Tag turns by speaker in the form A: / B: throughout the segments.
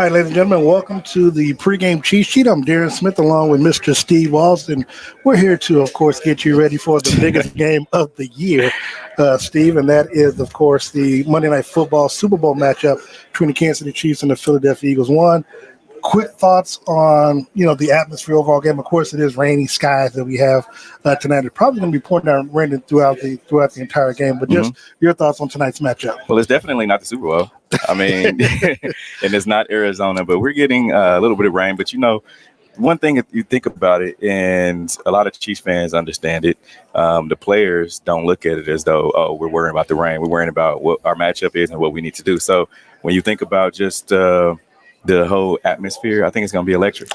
A: All right, ladies and gentlemen, welcome to the pregame cheat sheet. I'm Darren Smith along with Mr. Steve Walston. We're here to, of course, get you ready for the biggest game of the year, Steve, and that is, of course, the Monday Night Football Super Bowl matchup between the Kansas City Chiefs and the Philadelphia Eagles. One, quick thoughts on, the atmosphere overall game. Of course, it is rainy skies that we have tonight. It's probably going to be pouring down raining throughout the entire game, but just your thoughts on tonight's matchup.
B: Well, it's definitely not the Super Bowl. I mean, and it's not Arizona, but we're getting a little bit of rain. But, one thing, if you think about it, and a lot of Chiefs fans understand it, the players don't look at it as though, we're worrying about the rain. We're worrying about what our matchup is and what we need to do. So when you think about just the whole atmosphere, I think it's going to be electric.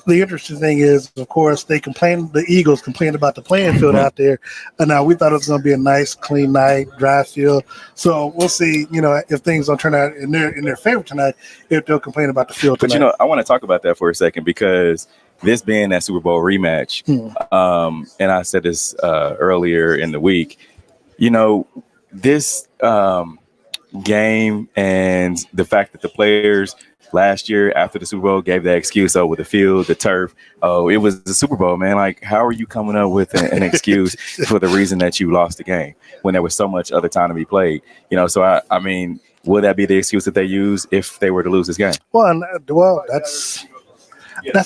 A: The interesting thing is, of course, the Eagles complained about the playing field out there. And now we thought it was going to be a nice, clean night, dry field. So we'll see, if things don't turn out in their favor tonight, if they'll complain about the field tonight.
B: But, I want to talk about that for a second because this being that Super Bowl rematch, and I said this earlier in the week, this game and the fact that the players – last year after the Super Bowl gave that excuse with the field, the turf. Oh, it was the Super Bowl, man. Like, how are you coming up with an excuse for the reason that you lost the game when there was so much other time to be played? So I mean, would that be the excuse that they use if they were to lose this game?
A: Well, that's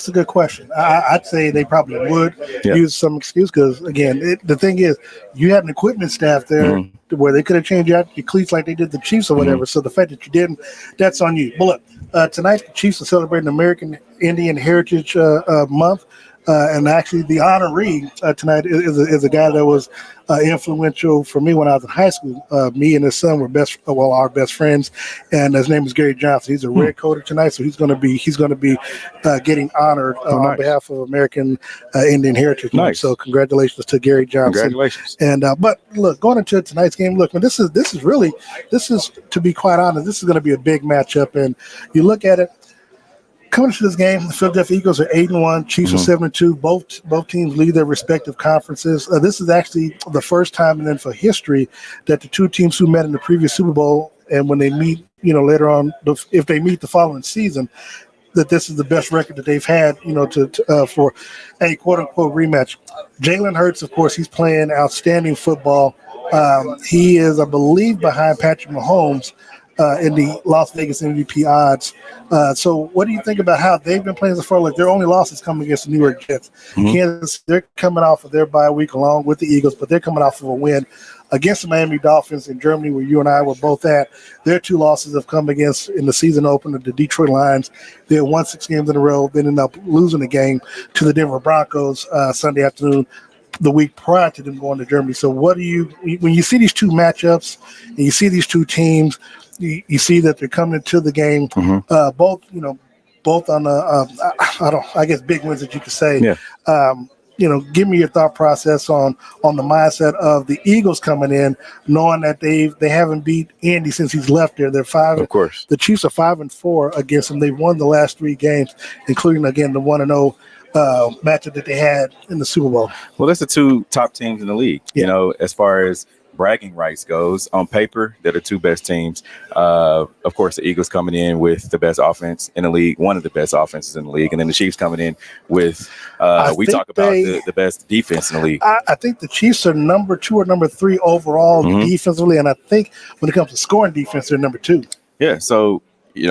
A: a good question. I'd say they probably would use some excuse because, again, the thing is, you had an equipment staff there where they could have changed out your cleats like they did the Chiefs or whatever. So the fact that you didn't, that's on you. But look, tonight the Chiefs are celebrating American Indian Heritage Month. And actually, the honoree tonight is a guy that was influential for me when I was in high school. Me and his son were our best friends, and his name is Gary Johnson. He's a red coater tonight, so he's going to be getting honored on behalf of American Indian Heritage Month.
B: Nice.
A: So congratulations to Gary Johnson.
B: Congratulations.
A: And but look, going into tonight's game, look, man, this is to be quite honest, this is going to be a big matchup, and you look at it. Coming to this game, the Philadelphia Eagles are 8-1, Chiefs are 7-2. Both teams lead their respective conferences. This is actually the first time in NFL history that the two teams who met in the previous Super Bowl, and when they meet, later on, if they meet the following season, that this is the best record that they've had, for a quote unquote rematch. Jalen Hurts, of course, he's playing outstanding football. He is, I believe, behind Patrick Mahomes in the Las Vegas MVP odds. So what do you think about how they've been playing so far? Like, their only losses coming against the New York Jets. Kansas, they're coming off of their bye week along with the Eagles, but they're coming off of a win against the Miami Dolphins in Germany, where you and I were both at. Their two losses have come against, in the season opener, the Detroit Lions. They had won 6 games in a row, then ended up losing the game to the Denver Broncos Sunday afternoon, the week prior to them going to Germany. So when you see these two matchups and you see these two teams, you see that they're coming into the game, both on I guess big wins that you could say. Give me your thought process on the mindset of the Eagles coming in, knowing that they haven't beat Andy since he's left there. They're 5.
B: Of course,
A: the Chiefs are 5-4 against them. They've won the last 3 games, including again the 1-0 matchup that they had in the Super Bowl.
B: Well, that's the two top teams in the league. As far as bragging rights goes, on paper, they're the two best teams. Of course, the Eagles coming in with the best offense in the league, one of the best offenses in the league, and then the Chiefs coming in with the best defense in the league.
A: I think the Chiefs are number 2 or number 3 overall defensively, and I think when it comes to scoring defense, they're number 2.
B: Yeah, so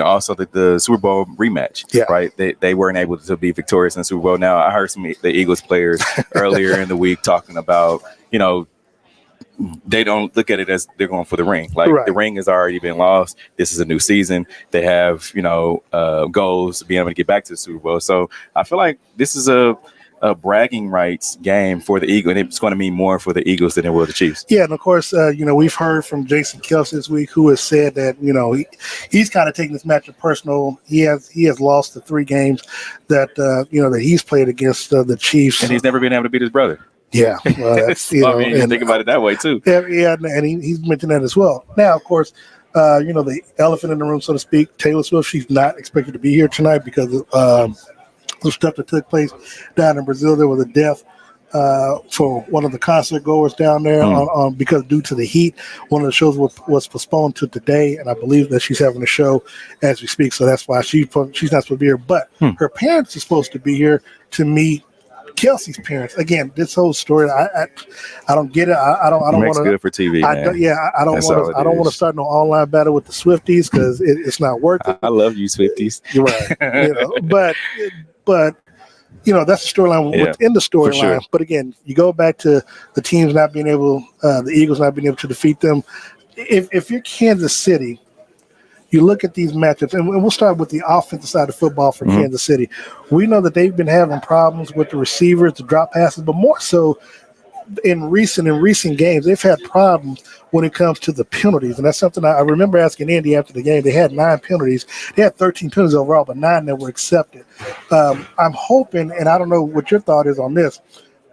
B: also the Super Bowl rematch, right? They weren't able to be victorious in the Super Bowl. Now, I heard some of the Eagles players earlier in the week talking about, they don't look at it as they're going for the ring. Like, the ring has already been lost. This is a new season. They have, goals to be able to get back to the Super Bowl. So I feel like this is a bragging rights game for the Eagles, and it's going to mean more for the Eagles than it will the Chiefs.
A: Yeah, and of course, we've heard from Jason Kelce this week, who has said that he's kind of taking this matchup personal. He has lost the 3 games that that he's played against the Chiefs,
B: and he's never been able to beat his brother.
A: Yeah, well, that's,
B: you think about it that way too.
A: Yeah, and he's mentioned that as well. Now, of course, the elephant in the room, so to speak, Taylor Swift. She's not expected to be here tonight because of the stuff that took place down in Brazil. There was a death for one of the concert goers down there because due to the heat, one of the shows was postponed to today, and I believe that she's having a show as we speak, so that's why she's not supposed to be here. But her parents are supposed to be here to meet Kelsey's parents. Again, this whole story, I don't get it. I don't want to.
B: Makes good for TV.
A: I don't want to start no online battle with the Swifties because it's not worth it.
B: I love you, Swifties.
A: You're right. But. That's the storyline within the storyline. Sure. But again, you go back to the teams not being able, the Eagles not being able to defeat them. If you're Kansas City, you look at these matchups, and we'll start with the offensive side of football for Kansas City. We know that they've been having problems with the receivers, the drop passes, but more so in recent games, they've had problems when it comes to the penalties. And that's something I remember asking Andy after the game. They had 9 penalties. They had 13 penalties overall, but 9 that were accepted. I'm hoping, and I don't know what your thought is on this,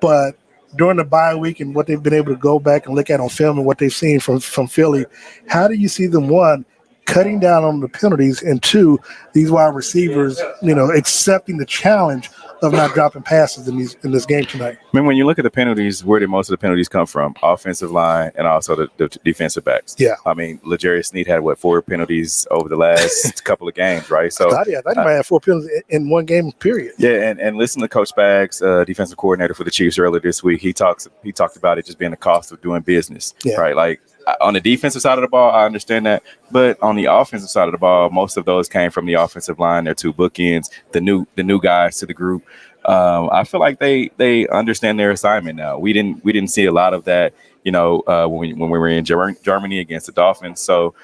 A: but during the bye week and what they've been able to go back and look at on film and what they've seen from Philly, how do you see them, one, cutting down on the penalties, and 2, these wide receivers, accepting the challenge of not dropping passes in this game tonight?
B: I mean, when you look at the penalties, where did most of the penalties come from? Offensive line and also the defensive backs.
A: Yeah.
B: I mean, L'Jarius Sneed had 4 penalties over the last couple of games, right? So
A: I thought he might have 4 penalties in one game period.
B: Yeah, and listen to Coach Spags, defensive coordinator for the Chiefs earlier this week. He talked about it just being the cost of doing business, right? Like, on the defensive side of the ball, I understand that. But on the offensive side of the ball, most of those came from the offensive line. Their 2 bookends, the new guys to the group. I feel like they understand their assignment now. We didn't see a lot of that, when we were in Germany against the Dolphins. So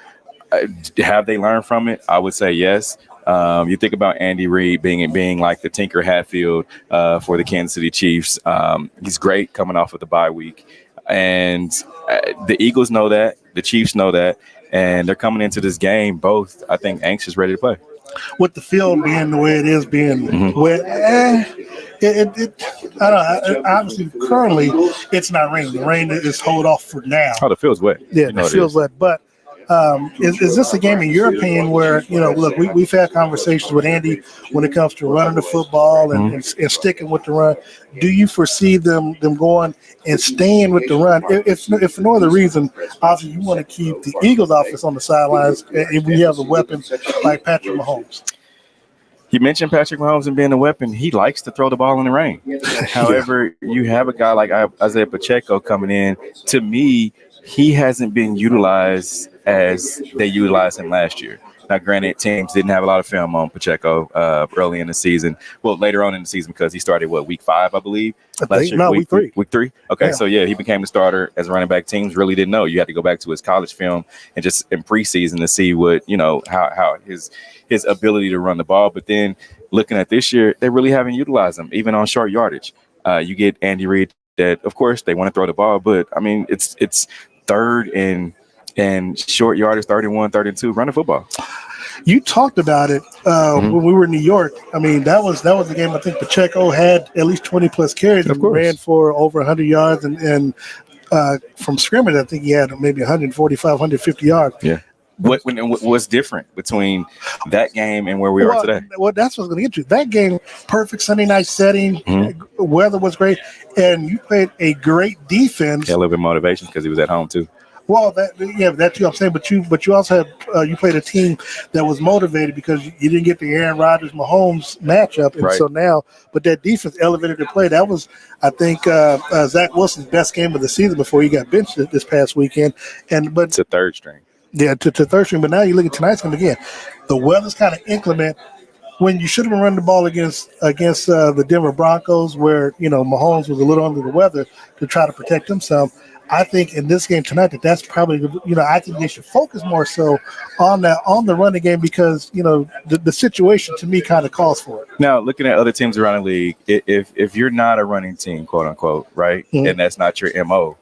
B: have they learned from it? I would say yes. You think about Andy Reid being like the Tinker Hatfield for the Kansas City Chiefs. He's great coming off of the bye week. And the Eagles know that, the Chiefs know that, and they're coming into this game both, I think, anxious, ready to play.
A: With the field being the way it is, being wet, I don't know. Obviously, currently, it's not raining. The rain is hold off for now.
B: Oh, the field's wet.
A: Yeah, the field's wet. But is this a game, in your opinion, where, look, we've had conversations with Andy when it comes to running the football and sticking with the run. Do you foresee them going and staying with the run? If for no other reason, obviously you want to keep the Eagles' offense on the sidelines if we have a weapon like Patrick Mahomes.
B: You mentioned Patrick Mahomes and being a weapon. He likes to throw the ball in the rain. However, you have a guy like Isaiah Pacheco coming in. To me, he hasn't been utilized as they utilized him last year. Now, granted, teams didn't have a lot of film on Pacheco early in the season. Well, later on in the season, because he started, week 5, I believe?
A: Week 3.
B: Week 3? Okay, so he became the starter as a running back. Teams really didn't know. You had to go back to his college film and just in preseason to see what, how his ability to run the ball. But then looking at this year, they really haven't utilized him, even on short yardage. You get Andy Reid that, of course, they want to throw the ball, but, I mean, it's third and short yardage, 31, 32, run the football.
A: You talked about it when we were in New York. I mean, that was the game. I think Pacheco had at least 20 plus carries and ran for over 100 yards, and from scrimmage, I think he had maybe 145, 150 yards.
B: Yeah. What's different between that game and where we are today?
A: Well, that's what's going to get you. That game, perfect Sunday night setting, weather was great, and you played a great defense.
B: Yeah, a little bit of motivation because he was at home too.
A: Well, that's what I'm saying. But you also had you played a team that was motivated because you didn't get the Aaron Rodgers Mahomes matchup, and so now, but that defense elevated the play. That was, I think, Zach Wilson's best game of the season before he got benched this past weekend. But
B: it's a third string.
A: Yeah, to third string. But now you look at tonight's game again. The weather's kind of inclement. When you should have been running the ball against the Denver Broncos, where Mahomes was a little under the weather to try to protect himself. I think in this game tonight that's probably I think they should focus more so on the running game because the situation to me kind of calls for it.
B: Now, looking at other teams around the league, if you're not a running team, quote unquote, right, and that's not your MO,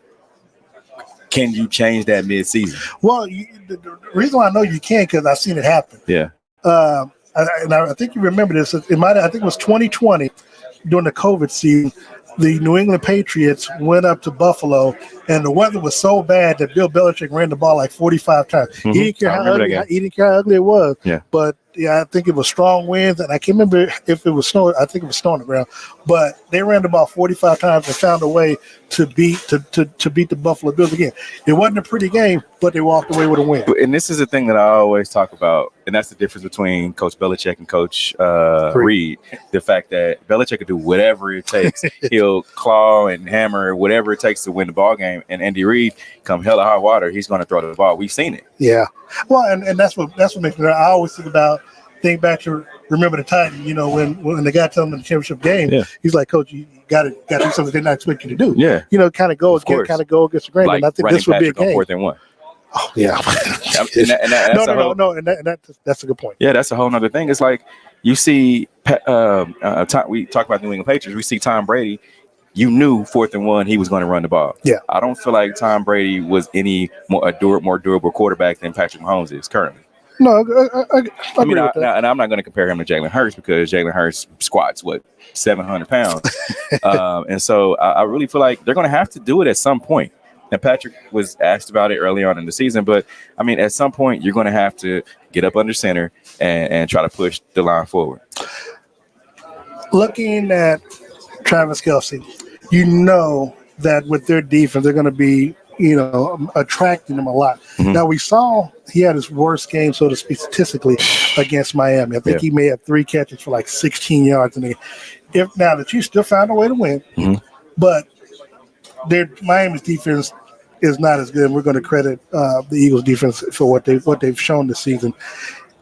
B: can you change that mid-season?
A: Well, the reason why I know you can because I've seen it happen.
B: Yeah.
A: I think you remember this. I think it was 2020 during the COVID season. The New England Patriots went up to Buffalo, and the weather was so bad that Bill Belichick ran the ball like 45 times. He didn't care how ugly it was, but I think it was strong winds, and I can't remember if it was snow. I think it was snow on the ground, but they ran the ball 45 times and found a way to beat the Buffalo Bills again. It wasn't a pretty game, but they walked away with a win.
B: And this is the thing that I always talk about, and that's the difference between Coach Belichick and Coach Reed. The fact that Belichick can do whatever it takes. He'll claw and hammer whatever it takes to win the ball game. And Andy Reid, come hell or high water, he's going to throw the ball. We've seen it.
A: Yeah. Well, and that's what makes me. I always think back to remember the time, when the guy told him in the championship game, he's like, Coach, you got to do something they not expect you to do.
B: Yeah.
A: Kind of go against the grain.
B: Like
A: and I think this would be a game.
B: 4th and 1.
A: Oh yeah. That's a good point.
B: Yeah, that's a whole nother thing. It's like you see, we talk about New England Patriots. We see Tom Brady. You knew 4th and 1 he was going to run the ball.
A: Yeah.
B: I don't feel like Tom Brady was any more durable quarterback than Patrick Mahomes is currently.
A: No, I agree with that.
B: And I'm not going to compare him to Jalen Hurts because Jalen Hurts squats 700 pounds, and so I really feel like they're going to have to do it at some point. And Patrick was asked about it early on in the season, but I mean, at some point you're going to have to get up under center and try to push the line forward.
A: Looking at Travis Kelce, that with their defense, they're going to be, attracting him a lot. Mm-hmm. Now, we saw he had his worst game, so to speak, statistically against Miami. I think he may have 3 catches for like 16 yards. Now the Chiefs still found a way to win, but Miami's defense is not as good. We're going to credit the Eagles' defense for what they've shown this season.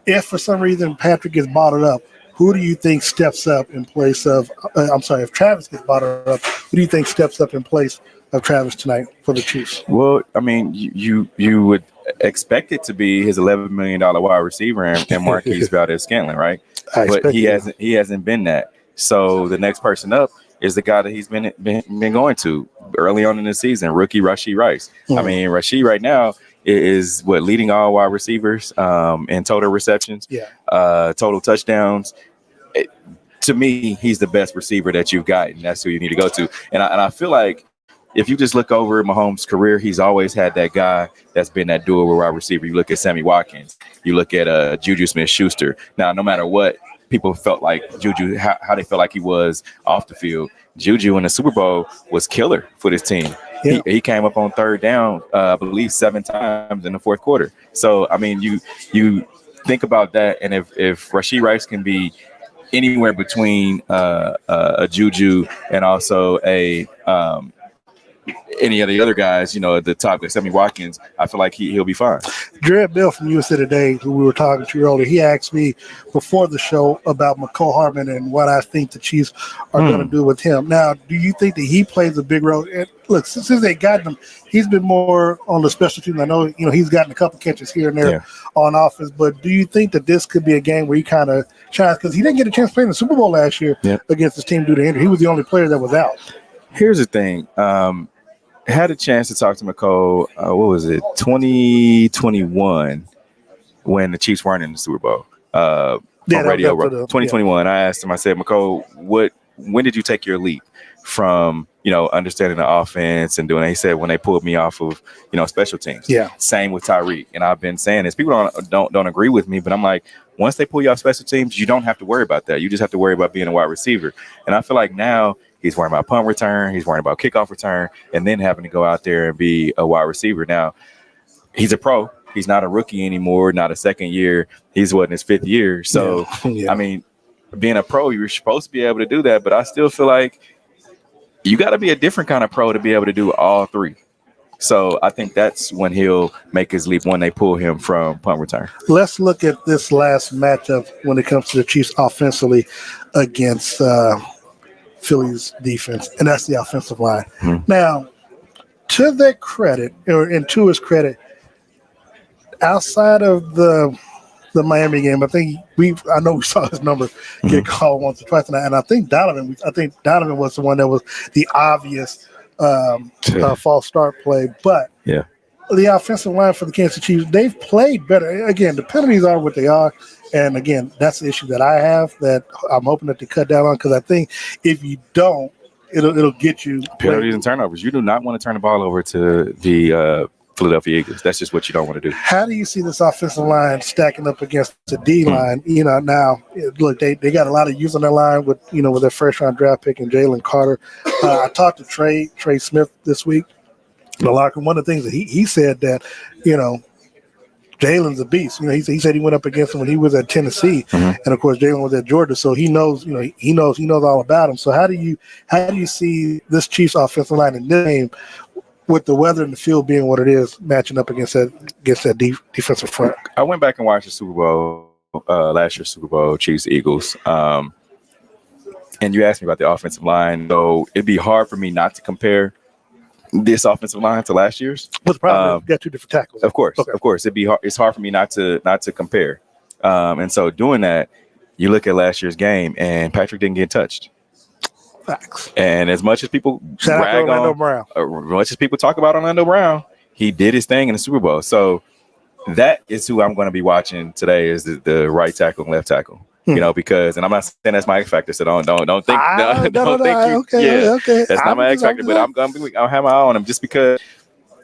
A: If for some reason Patrick gets bottled up, who do you think steps up in place of? If Travis gets bottled up, who do you think steps up in place of Travis tonight for the Chiefs?
B: Well, I mean, you would expect it to be his $11 million wide receiver and Marquise Valdez-Scantling, right? But he hasn't been that. So the next person up is the guy that he's been going to early on in the season, rookie Rashee Rice. I mean, Rashee right now is leading all wide receivers in total receptions, total touchdowns. To me, he's the best receiver that you've got, and that's who you need to go to. And I feel like if you just look over Mahomes' career, he's always had that guy that's been that dual wide receiver. You look at Sammy Watkins, you look at Juju Smith-Schuster. Now, no matter what people felt like Juju, how they felt like he was off the field, Juju in the Super Bowl was killer for this team. Yeah. He came up on 3rd down, I believe 7 times in the 4th quarter. So, I mean, you think about that, and if Rashee Rice can be anywhere between a Juju and also any of the other guys, at the top, like Sammy Watkins, I feel like he'll be fine.
A: Jared Bill from USA Today, who we were talking to earlier, he asked me before the show about McCole Hardman and what I think the Chiefs are going to do with him. Now, do you think that he plays a big role? And look, since they got him, he's been more on the special teams. I know, he's gotten a couple catches here and there on offense, but do you think that this could be a game where he kind of shines? Because he didn't get a chance to play in the Super Bowl last year against his team due to injury. He was the only player that was out.
B: Here's the thing. Had a chance to talk to McCole, 2021, when the Chiefs weren't in the Super Bowl. On radio, 2021. I asked him, I said, McCole, when did you take your leap from, understanding the offense and doing it? He said, when they pulled me off of, special teams. Yeah. Same with Tyreek. And I've been saying this. People don't agree with me, but I'm like, once they pull you off special teams, you don't have to worry about that. You just have to worry about being a wide receiver. And I feel like now he's worrying about punt return, he's worrying about kickoff return, and then having to go out there and be a wide receiver. Now, he's a pro. He's not a rookie anymore, not a second year. He's in his 5th year. So, I mean, being a pro, you're supposed to be able to do that, but I still feel like you got to be a different kind of pro to be able to do all 3. So I think that's when he'll make his leap, when they pull him from punt return.
A: Let's look at this last matchup when it comes to the Chiefs offensively against Philly's defense, and that's the offensive line. Now, to their credit, and to his credit, outside of the Miami game, I know we saw his number get called once or twice, and I think Donovan was the one that was the obvious false start play. But the offensive line for the Kansas City Chiefs, they've played better. Again, the penalties are what they are. And again, that's the issue that I have that I'm hoping that they cut down on, because I think if you don't, it'll get you
B: penalties and turnovers. You do not want to turn the ball over to the Philadelphia Eagles. That's just what you don't want to do.
A: How do you see this offensive line stacking up against the D line? Now look, they got a lot of use on their line with their first round draft pick and Jalen Carter. I talked to Trey Smith this week in the locker room. One of the things that he said that Jalen's a beast. He said he went up against him when he was at Tennessee, and of course Jalen was at Georgia, so he knows he knows all about him. So how do you see this Chiefs offensive line in this game, with the weather and the field being what it is, matching up against that defensive front?
B: I went back and watched the Super Bowl, last year's Super Bowl, Chiefs Eagles, and you asked me about the offensive line. So it'd be hard for me not to compare this offensive line to last year's.
A: What's the problem? You got two different tackles.
B: Of course,
A: okay.
B: Of course. It's hard for me not to compare. And so doing that, you look at last year's game, and Patrick didn't get touched.
A: Facts.
B: And as much as people brag on
A: Brown,
B: as much as people talk about Orlando Brown, he did his thing in the Super Bowl. So that is who I'm going to be watching today, is the right tackle and left tackle. Because, and I'm not saying that's my X factor, so don't think
A: okay.
B: That's not my X factor, but I'll have my eye on him, just because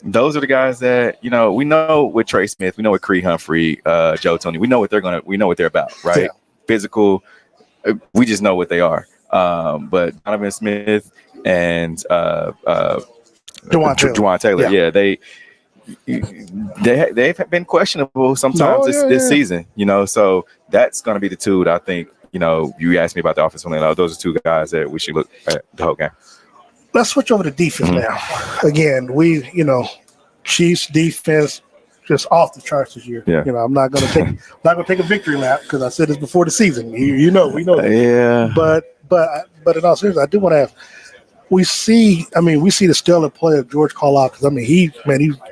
B: those are the guys that we know with Trey Smith, we know with Creed Humphrey, Joe Toney, we know what they're about, right?
A: Yeah.
B: Physical, we just know what they are. But Donovan Smith and Juwan Taylor, they've been questionable sometimes this season, so that's going to be the two that I think, you asked me about the offensive line. Those are two guys that we should look at the whole game.
A: Let's switch over to defense now. Again, Chiefs defense just off the charts this year.
B: Yeah.
A: I'm not going to take a victory lap, because I said this before the season. We know that.
B: Yeah.
A: But in all seriousness, I do want to ask. We see the stellar play of G.E.H.A because he's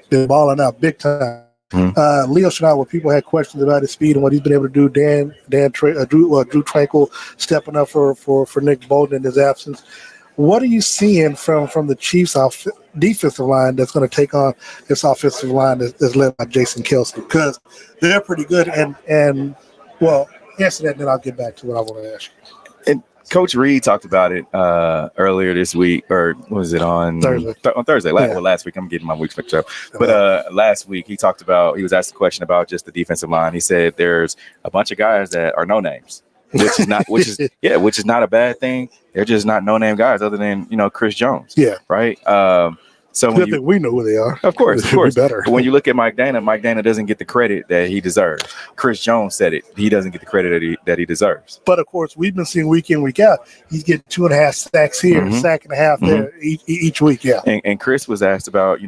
A: been balling out big time. Leo Chenal, where people had questions about his speed and what he's been able to do. Drew Tranquil stepping up for Nick Bolton in his absence. What are you seeing from the Chiefs' defensive line that's going to take on this offensive line that's led by Jason Kelce? Because they're pretty good. And answer that, and then I'll get back to what I want to ask you.
B: And Coach Reed talked about it earlier this week, or was it on
A: Thursday?
B: On Thursday. Last week. I'm getting my weeks mixed up. But last week he was asked a question about just the defensive line. He said there's a bunch of guys that are no names, which is not a bad thing. They're just not no name guys, other than Chris Jones.
A: Yeah.
B: Right. So
A: we know who they are.
B: Of course.
A: Better.
B: But when you look at Mike Dana doesn't get the credit that he deserves. Chris Jones said it. He doesn't get the credit that he deserves.
A: But of course, we've been seeing week in, week out, he's getting 2.5 sacks here, sack and a half there each week. Yeah.
B: And Chris was asked about,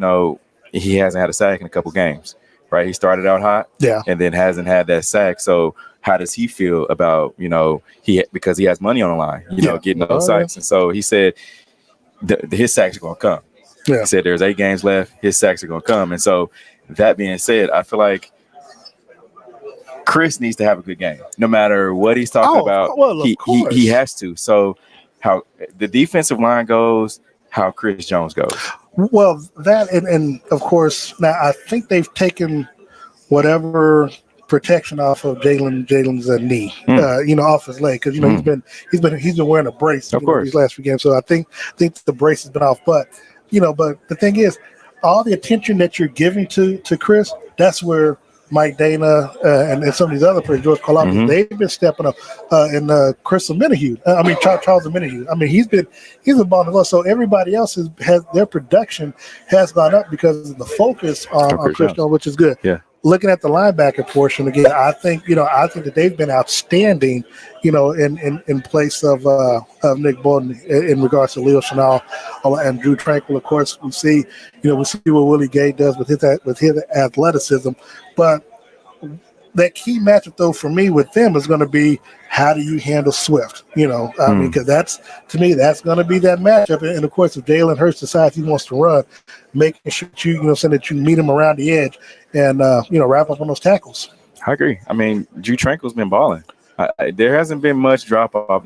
B: he hasn't had a sack in a couple games, right? He started out hot, and then hasn't had that sack. So how does he feel about, because he has money on the line, getting those sacks? And so he said his sacks are going to come.
A: Yeah.
B: He said there's 8 games left. His sacks are going to come. And so that being said, I feel like Chris needs to have a good game. No matter what he's talking about, he has to. So how the defensive line goes, how Chris Jones goes.
A: Well, that and of course, now I think they've taken whatever protection off of Jalen's knee, off his leg, because he's been wearing a brace these last few games. So I think the brace has been off, but the thing is, all the attention that you're giving to Chris, that's where Mike Dana and some of these other players, George Karlaftis, they've been stepping up. And Charles Omenihu. He's been balling as well. So everybody else has their production has gone up because of the focus on Chris Jones, which is good.
B: Yeah.
A: Looking at the linebacker portion again, I think that they've been outstanding, in place of Nick Bolton in regards to Leo Chenal and Drew Tranquil. Of course, we see what Willie Gay does with his athleticism, but that key matchup though for me with them is going to be how do you handle Swift? Because that's going to be that matchup. And of course, if Jalen Hurts decides he wants to run, making sure so that you meet him around the edge and wrap up on those tackles.
B: I agree. Drew Tranquil's been balling. There hasn't been much drop off.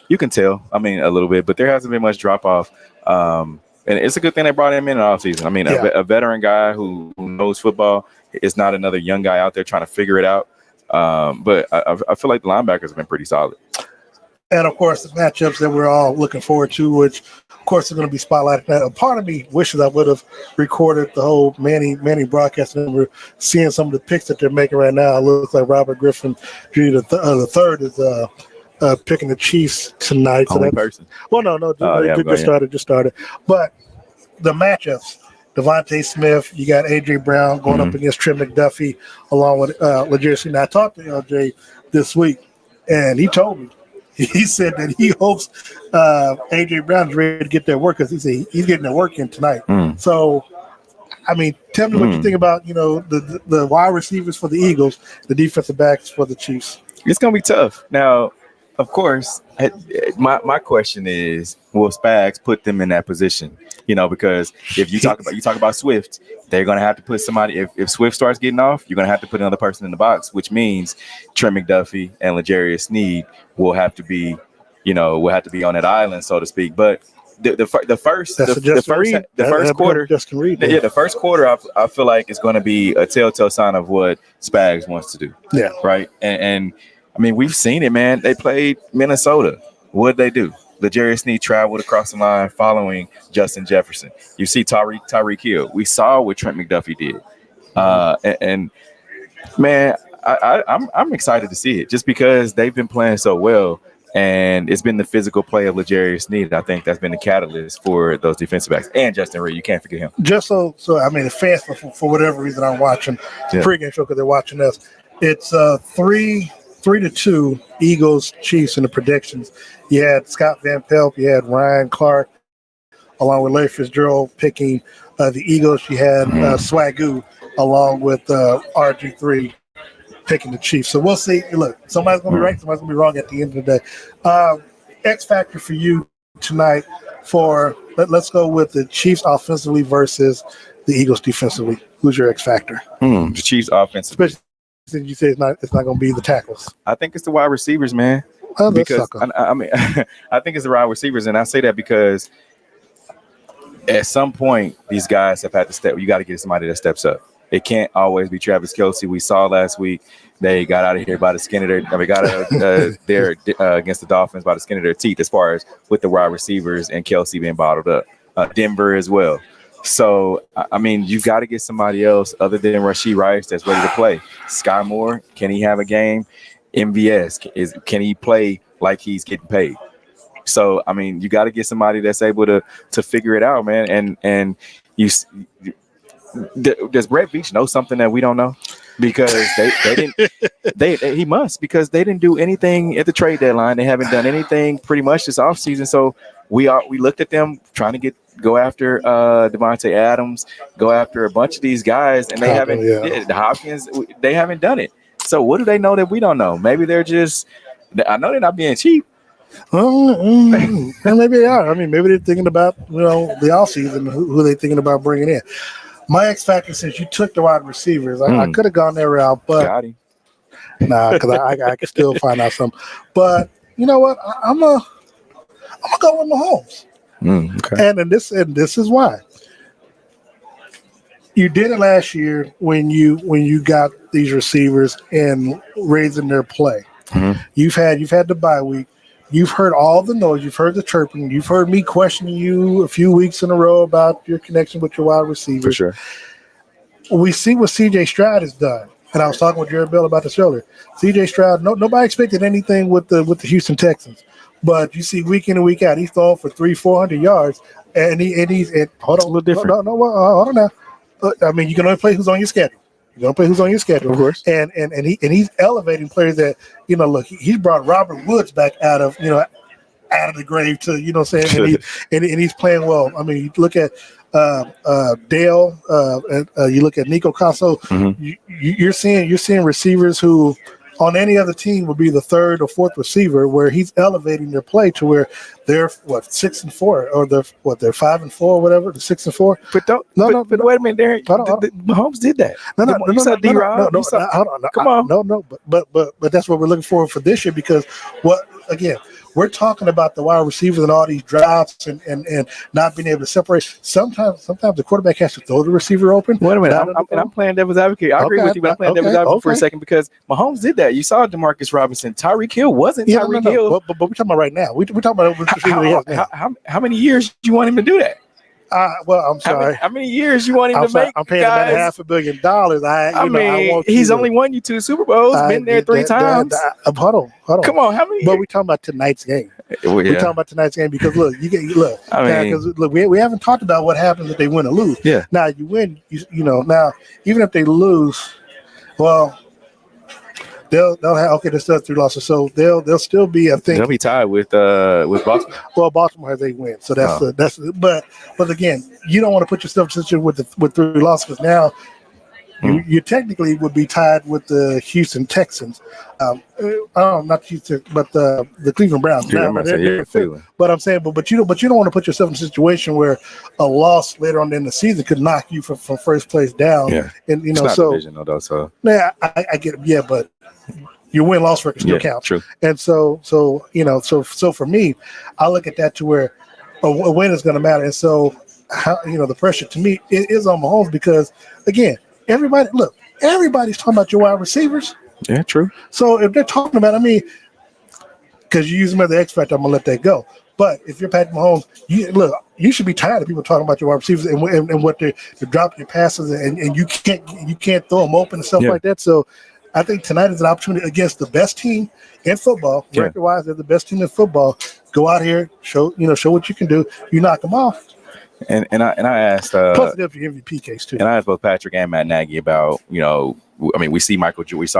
B: You can tell. A little bit, but there hasn't been much drop off. And it's a good thing they brought him in the offseason. A veteran guy who knows football. It's not another young guy out there trying to figure it out. But I feel like the linebackers have been pretty solid.
A: And of course, the matchups that we're all looking forward to, which of course are going to be spotlighted. Now, a part of me wishes I would have recorded the whole Manny broadcast, and we're seeing some of the picks that they're making right now. It looks like Robert Griffin Jr. the third is picking the Chiefs tonight.
B: Only person.
A: Well, no, just started. But the matchups, Devontae Smith, you got A.J. Brown going up against Trent McDuffie, along with Legere. Now, I talked to LJ this week, and he told me, he said that he hopes A.J. Brown is ready to get that work because he said he's getting that work in tonight. So, I mean, tell me what you think about, the wide receivers for the Eagles, the defensive backs for the Chiefs.
B: It's going to be tough. Now, of course, my question is, will Spags put them in that position? Because if you talk about Swift, they're going to have to put somebody. If Swift starts getting off, you're going to have to put another person in the box, which means Trent McDuffie and L'Jarius Sneed will have to be on that island, so to speak. But the first quarter, I feel like it's going to be a telltale sign of what Spags wants to do.
A: Yeah,
B: right. And I mean, we've seen it, man. They played Minnesota. What did they do? L'Jarius Sneed traveled across the line following Justin Jefferson. You see Tyreek Hill. We saw what Trent McDuffie did. And man, I'm excited to see it just because they've been playing so well. And it's been the physical play of L'Jarius Sneed. I think that's been the catalyst for those defensive backs. And Justin Reed, you can't forget him.
A: Just so I mean, the fans, for whatever reason, I'm watching the pregame show because they're watching us. It's 3-2 Eagles Chiefs in the predictions. You had Scott Van Pelt, you had Ryan Clark, along with Larry Fitzgerald picking the Eagles. You had Swagoo along with RG3 picking the Chiefs. So we'll see. Look, somebody's going to be right, somebody's going to be wrong at the end of the day. X factor for you tonight let's go with the Chiefs offensively versus the Eagles defensively. Who's your X factor?
B: The Chiefs offensively.
A: Especially since you say it's not going to be the tackles.
B: I think it's the wide receivers, man. Because I mean, I think it's the wide receivers, and I say that because at some point these guys have had to step. You got to get somebody that steps up. It can't always be Travis Kelce. We saw last week they got out of here by the skin of their. They got there against the Dolphins by the skin of their teeth, as far as with the wide receivers and Kelce being bottled up. Denver as well. So I mean, you got to get somebody else other than Rashee Rice that's ready to play. Sky Moore, can he have a game? MVS, can he play like he's getting paid? So I mean, you got to get somebody that's able to figure it out, man. And does Brett Veach know something that we don't know? Because they didn't. He must, because they didn't do anything at the trade deadline. They haven't done anything pretty much this offseason. So we looked at them trying to go after Devontae Adams, go after a bunch of these guys, and they haven't. The Hopkins, they haven't done it. So what do they know that we don't know? Maybe they're just. I know they're not being cheap.
A: And maybe they are. I mean, maybe they're thinking about the offseason, who they thinking about bringing in. My X factor, since you took the wide receivers, I could have gone that route, but because I can still find out something. But you know what? I'm gonna go with Mahomes.
B: Okay.
A: And this is why. You did it last year when you got these receivers and raising their play. You've had the bye week. You've heard all the noise. You've heard the chirping. You've heard me questioning you a few weeks in a row about your connection with your wide receivers.
B: For sure.
A: We see what C.J. Stroud has done, and I was talking with Jared Bell about this earlier. C.J. Stroud, nobody expected anything with the Houston Texans, but you see week in and week out, he's throwing for 300-400 yards, and he's hold on,
B: a little different.
A: Hold on now. I mean, you can only play who's on your schedule. You don't play who's on your schedule,
B: of course.
A: And he's elevating players that look. He's brought Robert Woods back out of the grave to what I'm saying, and he's playing well. I mean, you look at Dale, and you look at Nico Casso. You're seeing receivers who on any other team would be the third or fourth receiver, where he's elevating their play to where they're 6-4 or they're 5-4, whatever, the 6-4.
B: But wait a minute, Darren. Mahomes did that.
A: Come on. But that's what we're looking for this year, because we're talking about the wide receivers and all these drops and not being able to separate. Sometimes the quarterback has to throw the receiver open.
B: Wait a minute, I'm playing devil's advocate. I agree with you, but I'm playing devil's advocate for a second because Mahomes did that. You saw Demarcus Robinson. Tyreek Hill wasn't Tyreek Hill.
A: But we're talking about right now. We're talking about
B: how many years do you want him to do that?
A: I'm sorry.
B: How many years you want him to make?
A: I'm paying him $500 million.
B: I mean, he's only won you 2 Super Bowls. Been there 3 times.
A: Hold on.
B: Come on, how many?
A: But we're talking about tonight's game.
B: Well, yeah.
A: We're talking about tonight's game because look, we haven't talked about what happens if they win or lose.
B: Yeah.
A: Now you win, now even if they lose, well, they'll have there's still 3 losses, so they'll still be, I think
B: they'll be tied with Baltimore.
A: Well, Baltimore has 8 wins, so that's but again, you don't want to put yourself in a situation with 3 losses because now you technically would be tied with the Houston Texans. Not Houston, but the Cleveland Browns. But I'm saying, but you don't want to put yourself in a situation where a loss later on in the season could knock you from first place down.
B: Yeah,
A: and
B: it's not divisional though. So
A: yeah, I get it. Yeah, but your win-loss record still counts.
B: True.
A: And so for me, I look at that to where a win is going to matter. And so how the pressure to me is on Mahomes because again, everybody's talking about your wide receivers.
B: Yeah, true.
A: So if they're talking about, because you use them as the X factor, I'm gonna let that go. But if you're Patrick Mahomes, you should be tired of people talking about your wide receivers and what they're dropping your passes and you can't throw them open and stuff like that. So I think tonight is an opportunity against the best team in football.
B: Yeah.
A: Record-wise, they're the best team in football. Go out here, show what you can do. You knock them off.
B: And I asked
A: plus the MVP case too.
B: And I asked both Patrick and Matt Nagy about we saw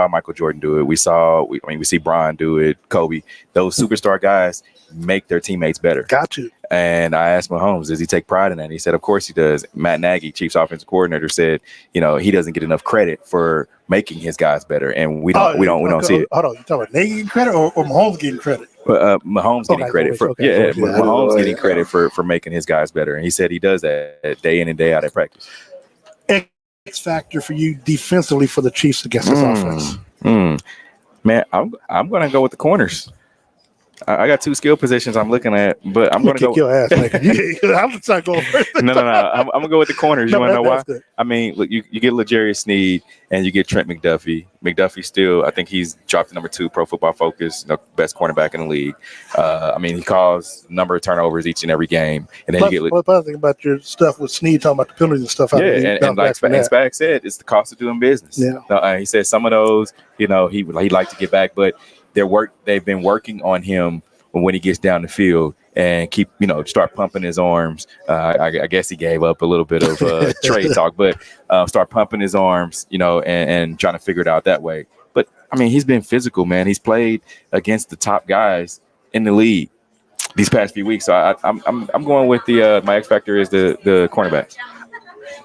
B: Michael Jordan do it. We see Bron do it. Kobe, those superstar guys make their teammates better.
A: Got to.
B: And I asked Mahomes, does he take pride in that? And he said, of course he does. Matt Nagy, Chiefs offensive coordinator, said, he doesn't get enough credit for making his guys better, and we don't see it.
A: Hold on, you talking about Nagy getting credit or Mahomes getting credit?
B: Mahomes getting credit for Mahomes getting credit for making his guys better, and he said he does that day in and day out at practice.
A: X factor for you defensively for the Chiefs against this offense.
B: Man, I'm gonna go with the corners. I got 2 skill positions I'm looking at, but I'm going to go.
A: Kick your ass, nigga. I'm not going first.
B: No. I'm going to go with the corners. You want to know why? Good. I mean, look, you get L'Jarius Sneed and you get Trent McDuffie. McDuffie still, I think he's dropped to number 2 Pro Football Focus, best cornerback in the league. He caused a number of turnovers each and every game. And then you get.
A: What think about your stuff with Sneed talking about the penalties and stuff?
B: And like Spag said, it's the cost of doing business. Yeah. He said some of those, he'd like to get back, but they've been working on him when he gets down the field and start pumping his arms. I guess he gave up a little bit of trade talk, but start pumping his arms, and trying to figure it out that way. But he's been physical, man. He's played against the top guys in the league these past few weeks. So I'm going with my X factor is the cornerbacks.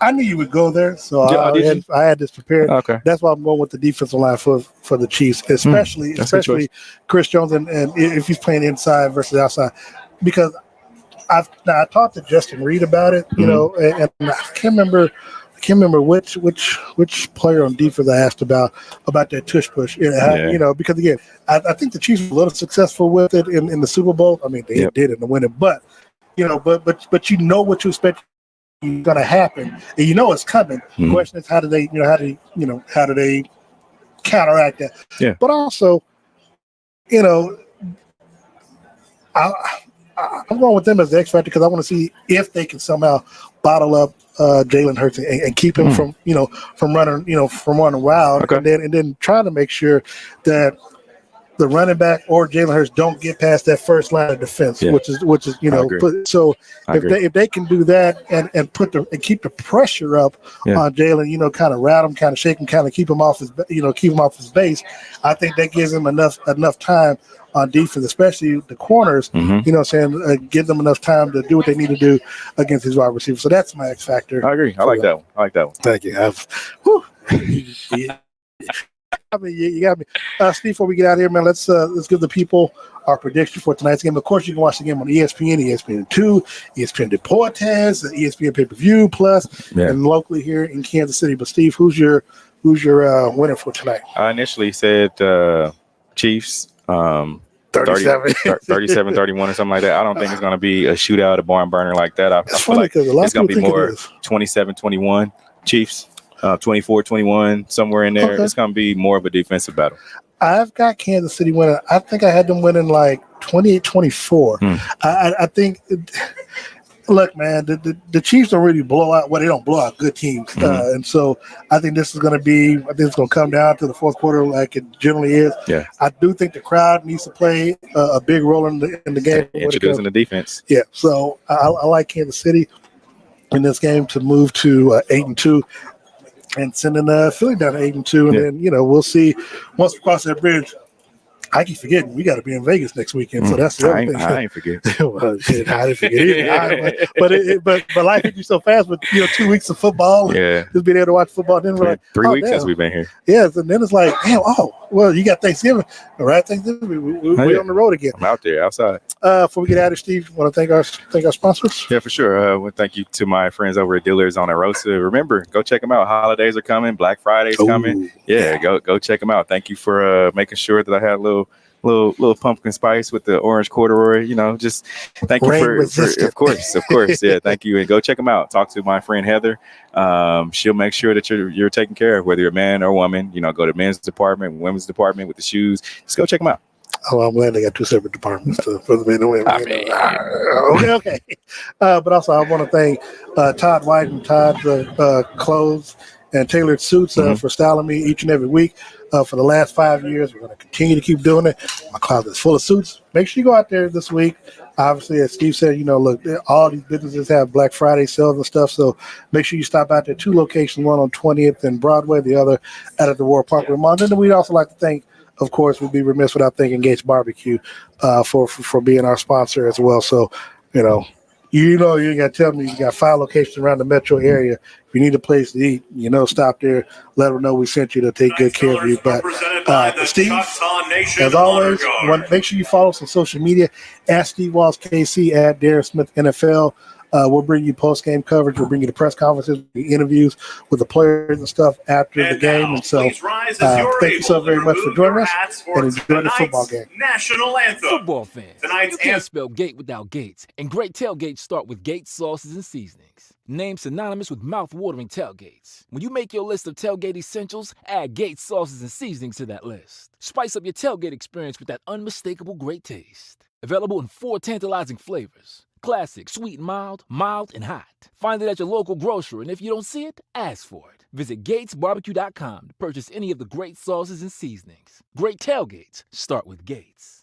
A: I knew you would go there, so I had this prepared.
B: Okay,
A: that's why I'm going with the defensive line for the Chiefs, especially Chris Jones, and if he's playing inside versus outside, because I talked to Justin Reed about it, and I can't remember which player on defense I asked about that tush push, because again, I think the Chiefs were a little successful with it in the Super Bowl. They did in the winning, but what you expect going to happen, and it's coming. The question is how do they counteract that?
B: Yeah.
A: But also, I'm going with them as the X factor because I want to see if they can somehow bottle up Jalen Hurts and keep him from running wild, and then trying to make sure that the running back or Jalen Hurts don't get past that first line of defense, which is if they can do that and keep the pressure up on Jalen, kind of rattle him, kind of shake him, kind of keep him off his base. I think that gives him enough time on defense, especially the corners. Give them enough time to do what they need to do against these wide receivers. So that's my X factor.
B: I agree. I like that one.
A: Thank you. You got me. Steve, before we get out of here, man, let's give the people our prediction for tonight's game. Of course, you can watch the game on ESPN, ESPN2, ESPN Deportes, ESPN Pay-Per-View Plus, and locally here in Kansas City. But Steve, who's your winner for tonight?
B: I initially said Chiefs. 37, 31 or something like that. I don't think it's going to be a shootout, a barn burner like that. I feel like it's going to be more 27-21 Chiefs, 24-21, somewhere in there. Okay. It's going to be more of a defensive battle.
A: I've got Kansas City winning. I think I had them winning like 28-24. I think look, man, the Chiefs don't really blow out. Well, they don't blow out good teams, and so I think this is going to be. I think it's going to come down to the fourth quarter, like it generally is.
B: Yeah,
A: I do think the crowd needs to play a big role in the game.
B: Introducing the defense.
A: Yeah, so I like Kansas City in this game to move to 8-2. And sending Philly down to 8-2, and then we'll see once we cross that bridge. I keep forgetting we got to be in Vegas next weekend, so that's the other thing.
B: I ain't forget.
A: Well, shit, I didn't forget either. But life hits you so fast with 2 weeks of football.
B: Yeah,
A: just being able to watch football. Then we're like
B: 3 weeks since we've been here.
A: Yes, and then it's like, damn. Oh, well, you got Thanksgiving. All right, Thanksgiving. We're on the road again.
B: I'm out there, outside.
A: Before we get out of Steve, want to thank our sponsors.
B: Yeah, for sure. Well, thank you to my friends over at Dealers on Arosa. Remember, go check them out. Holidays are coming. Black Friday's coming. Yeah, go check them out. Thank you for making sure that I had a little pumpkin spice with the orange corduroy. Just thank you for of course. Yeah, thank you, and go check them out. Talk to my friend Heather. She'll make sure that you're taken care of, whether you're a man or woman. Go to men's department, women's department with the shoes. Just go check them out.
A: Oh, I'm glad they got two separate departments for the men and women. Okay. But also, I want to thank Todd White and Todd's Clothes and Tailored Suits for styling me each and every week for the last 5 years. We're going to continue to keep doing it. My closet is full of suits. Make sure you go out there this week. Obviously, as Steve said, look, all these businesses have Black Friday sales and stuff, so make sure you stop out there. 2 locations, one on 20th and Broadway, the other out at the War Park Mall. And then we'd also like to thank, of course, we'd be remiss without thanking G.E.H.A Barbecue for being our sponsor as well. So, you ain't got to tell me you got 5 locations around the metro area. If you need a place to eat, stop there. Let them know we sent you to take good care of you. But Steve, as always, make sure you follow us on social media at Steve Walls KC, at Darren Smith NFL. We'll bring you post-game coverage. We'll bring you the press conferences, the interviews with the players and stuff after the game. And so thank you so very much for joining us and enjoy the football game.
C: National anthem. Football fans, you can't spell gate without Gates. And great tailgates start with Gates sauces and seasonings. Named synonymous with mouth-watering tailgates. When you make your list of tailgate essentials, add Gates sauces and seasonings to that list. Spice up your tailgate experience with that unmistakable great taste. Available in 4 tantalizing flavors. Classic, sweet and mild, mild and hot. Find it at your local grocer, and if you don't see it, ask for it. Visit GatesBarbecue.com to purchase any of the great sauces and seasonings. Great tailgates start with Gates.